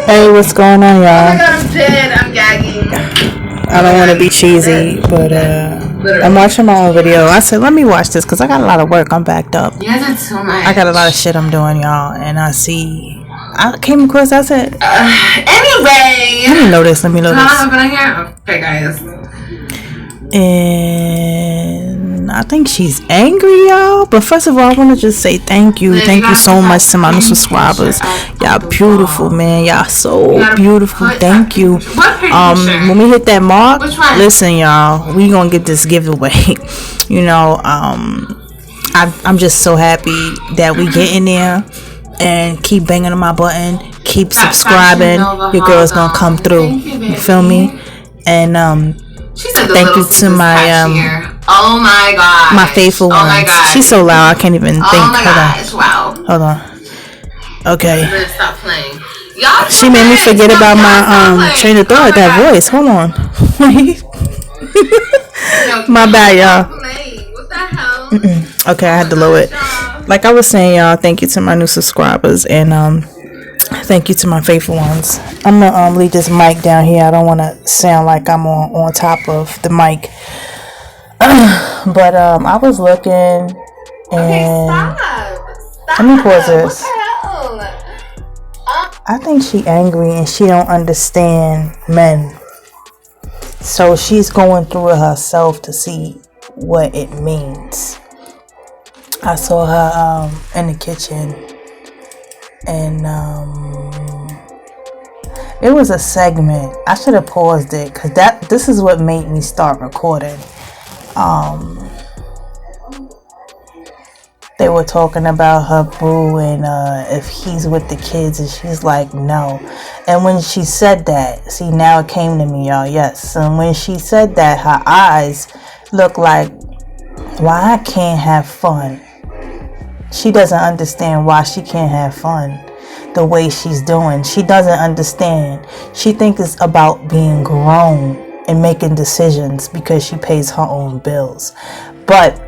Hey, what's going on, Oh my y'all? god, I'm dead. I'm gagging. I don't want to be cheesy, but I'm watching my own video. I said, let me watch this because I got a lot of work. I'm backed up. You guys are so much. I got a lot of shit I'm doing, y'all. And I came across, I said, Anyway. let me know this. What's going on here? Okay, guys. And I think she's angry, y'all. But first of all, I want to just say thank you. Thank you so much to my new subscribers. Y'all beautiful, man. Y'all so beautiful. Thank you. When we hit that mark, listen, y'all, we gonna get this giveaway. You know, I'm just so happy that we get in there and keep banging on my button, keep subscribing. Your girl's gonna come through. You feel me? And thank you to my oh my god, my faithful ones. My god. She's so loud I can't even think. Oh my gosh, wow. Hold on. Okay. Stop playing. Y'all she made me forget about my train of thought. That voice. Hold on. My bad, y'all. What the hell? Okay, I had to lower it. Like I was saying, y'all, thank you to my new subscribers and thank you to my faithful ones. I'm gonna leave this mic down here. I don't want to sound like I'm on top of the mic. But I was looking and Stop. let me pause this. What the hell? I think she angry and she don't understand men. So she's going through it herself to see what it means. I saw her in the kitchen and it was a segment. I should have paused it because this is what made me start recording. They were talking about her boo and if he's with the kids, and she's like, no. And when she said that, see, now it came to me, y'all. Yes. And when she said that, her eyes look like, why I can't have fun. She doesn't understand why she can't have fun the way she's doing. She doesn't understand. She thinks it's about being grown and making decisions because she pays her own bills. But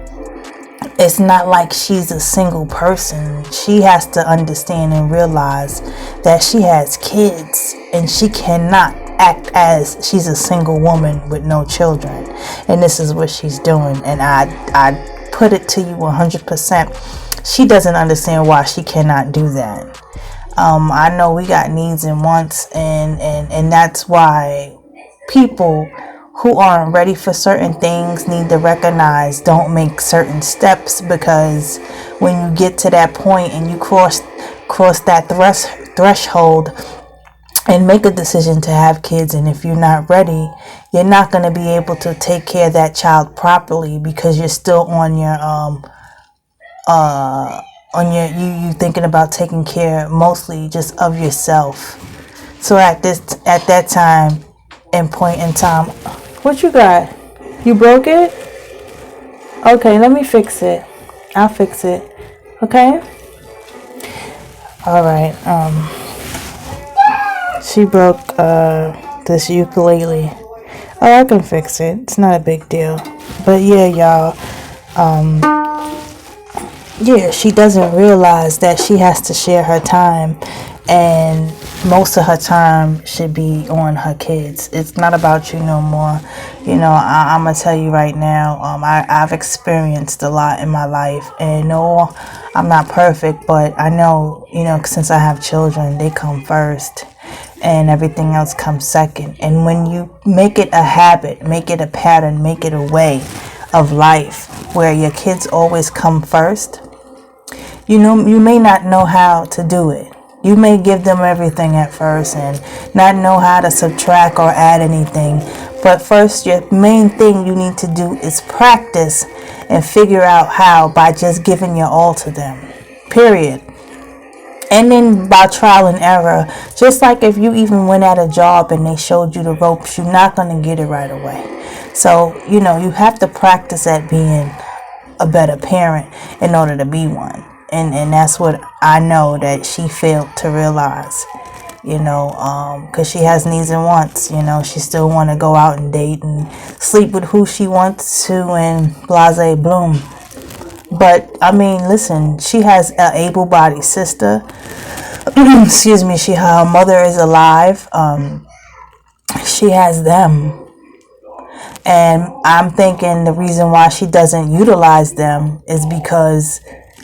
it's not like she's a single person. She has to understand and realize that she has kids and she cannot act as she's a single woman with no children. And this is what she's doing. And I put it to you 100%. She doesn't understand why she cannot do that. I know we got needs and wants, and that's why people who aren't ready for certain things need to recognize, don't make certain steps, because when you get to that point and you cross that threshold and make a decision to have kids, and if you're not ready, you're not going to be able to take care of that child properly because you're still on your you thinking about taking care mostly just of yourself. So at that time and point in time, what you got? You broke it? Okay, let me fix it. I'll fix it. Okay? Alright, she broke this ukulele. Oh, I can fix it. It's not a big deal. But yeah, y'all, yeah, she doesn't realize that she has to share her time, and most of her time should be on her kids. It's not about you no more. You know, I'm gonna tell you right now, I've experienced a lot in my life, and no, I'm not perfect, but I know, you know, since I have children, they come first and everything else comes second. And when you make it a habit, make it a pattern, make it a way of life where your kids always come first, you know, you may not know how to do it. You may give them everything at first and not know how to subtract or add anything. But first, your main thing you need to do is practice and figure out how by just giving your all to them. Period. And then by trial and error, just like if you even went at a job and they showed you the ropes, you're not going to get it right away. So, you know, you have to practice at being a better parent in order to be one. And that's what I know that she failed to realize, you know, because she has needs and wants. You know, she still want to go out and date and sleep with who she wants to and blase bloom. But, I mean, listen, she has an able-bodied sister excuse me, her mother is alive. She has them. And I'm thinking the reason why she doesn't utilize them is because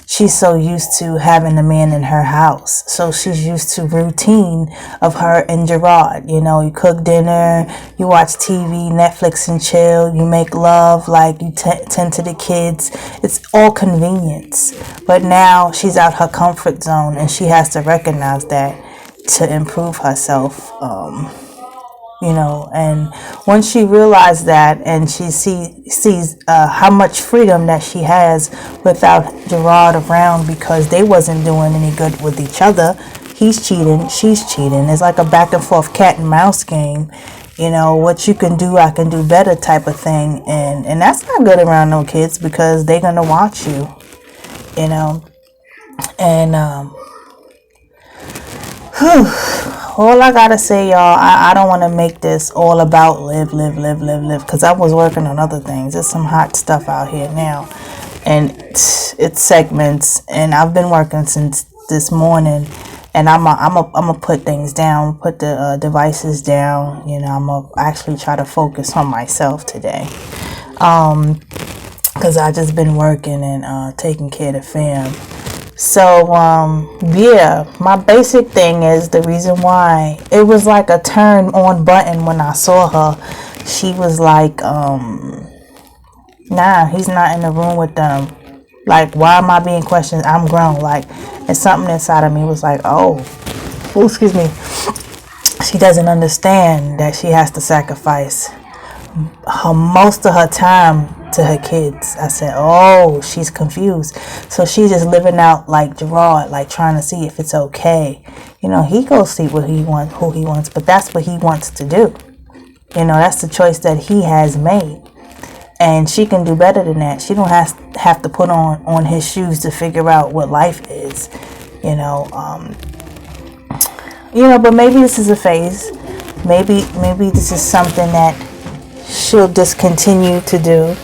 she's so used to having a man in her house. So she's used to routine of her and Gerard. You know, you cook dinner, you watch TV, Netflix and chill, you make love, like you tend to the kids. It's all convenience. But now she's out her comfort zone and she has to recognize that to improve herself. You know, and once she realized that and she sees how much freedom that she has without Gerard around, because they wasn't doing any good with each other. He's cheating, she's cheating. It's like a back and forth cat and mouse game. You know, what you can do, I can do better type of thing. And that's not good around no kids, because they're going to watch you, you know. And, all I gotta say, y'all, I don't want to make this all about live, because I was working on other things. There's some hot stuff out here now, and it's segments, and I've been working since this morning, and I'm a put things down, put the devices down. You know, I'm a actually try to focus on myself today, because I just been working and taking care of the fam. So, yeah, my basic thing is the reason why it was like a turn on button when I saw her. She was like, nah, he's not in the room with them. Like, why am I being questioned? I'm grown. Like, and something inside of me was like, oh, excuse me. She doesn't understand that she has to sacrifice most of her time to her kids. I said, oh, she's confused. So she's just living out like Gerard, like trying to see if it's okay. You know, he goes see what he wants, who he wants, but that's what he wants to do. You know, that's the choice that he has made. And she can do better than that. She don't have to put on his shoes to figure out what life is. You know, but maybe this is a phase. Maybe this is something that she'll discontinue to do.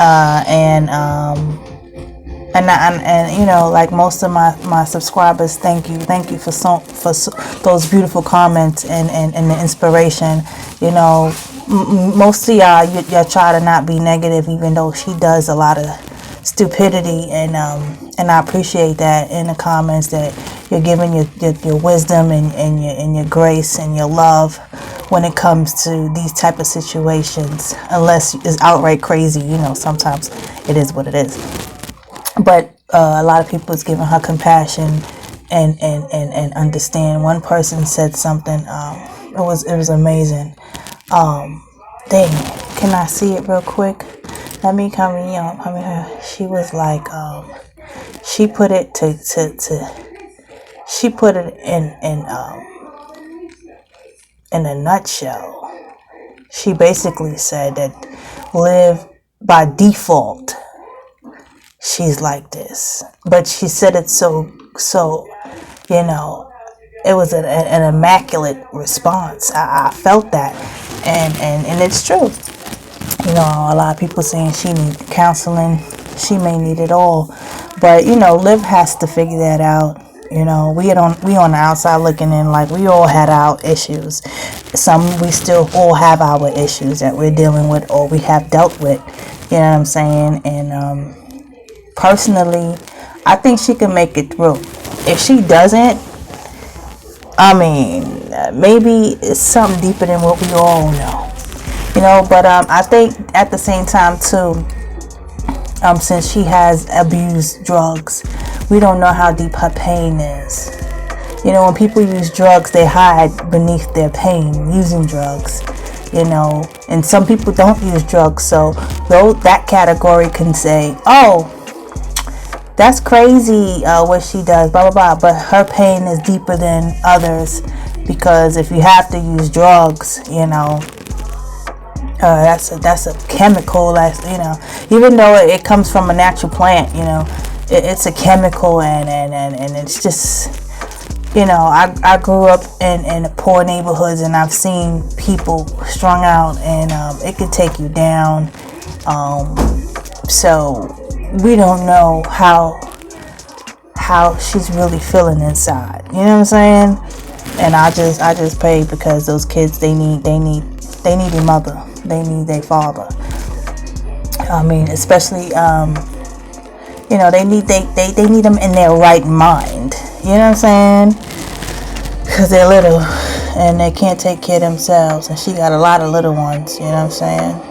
And you know, like most of my subscribers, thank you for those beautiful comments and the inspiration. You know, most of y'all try to not be negative, even though she does a lot of stupidity, and I appreciate that in the comments, that you're giving your wisdom and your grace and your love when it comes to these type of situations, unless it's outright crazy. You know, sometimes it is what it is. But a lot of people is giving her compassion and understand. One person said something. It was amazing. Dang, can I see it real quick? Let me come in. She was like, she put it she put it in a nutshell. She basically said that live by default, she's like this. But she said it so you know, it was an immaculate response. I felt that, and it's true. You know, a lot of people saying she needs counseling. She may need it all, but you know, Liv has to figure that out. You know, we on the outside looking in, like we all had our issues. We still all have our issues that we're dealing with or we have dealt with. You know what I'm saying? And personally, I think she can make it through. If she doesn't, I mean, maybe it's something deeper than what we all know. You know, but I think at the same time too, since she has abused drugs, we don't know how deep her pain is. You know, when people use drugs, they hide beneath their pain using drugs. You know, and some people don't use drugs, so though that category can say, oh, that's crazy what she does, blah, blah, blah. But her pain is deeper than others, because if you have to use drugs, you know, that's a chemical. That's, you know, even though it comes from a natural plant, you know, it's a chemical, and it's just, you know, I grew up in poor neighborhoods, and I've seen people strung out, and it could take you down. So we don't know how how she's really feeling inside. You know what I'm saying? And I just pray, because those kids, they need a mother. They need their father. I mean, especially they need them in their right mind. You know what I'm saying? Because they're little and they can't take care of themselves, and she got a lot of little ones. You know what I'm saying?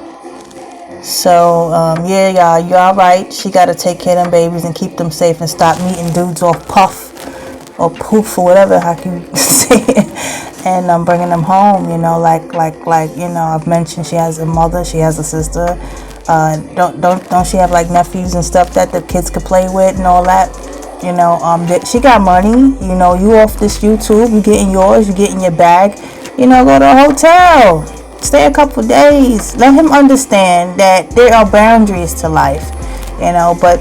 So yeah, y'all, you all right. She got to take care of them babies and keep them safe, and stop meeting dudes off puff or poof or whatever how you say it, and bringing them home. Like I've mentioned, she has a mother, she has a sister. Don't she have like nephews and stuff that the kids could play with and all that? She got money. You off this YouTube, you getting yours, you getting your bag. Go to a hotel, stay a couple days. Let him understand that there are boundaries to life. But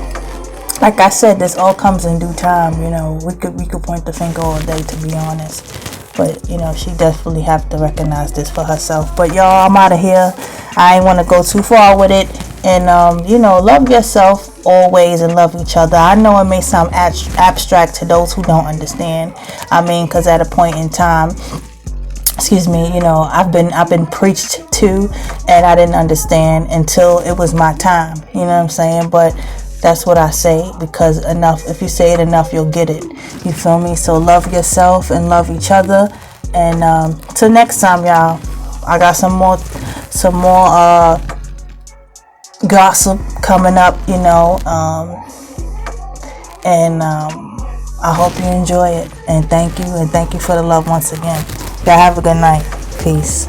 like I said, this all comes in due time. We could point the finger all day, to be honest. But she definitely have to recognize this for herself. But y'all, I'm out of here. I ain't want to go too far with it. And love yourself always and love each other. I know it may sound abstract to those who don't understand. I mean, because at a point in time, I've been preached to, and I didn't understand until it was my time. You know what I'm saying? But that's what I say, because if you say it enough, you'll get it. You feel me? So love yourself and love each other. And till next time, y'all, I got some more gossip coming up, and I hope you enjoy it. And thank you for the love once again. Y'all have a good night. Peace.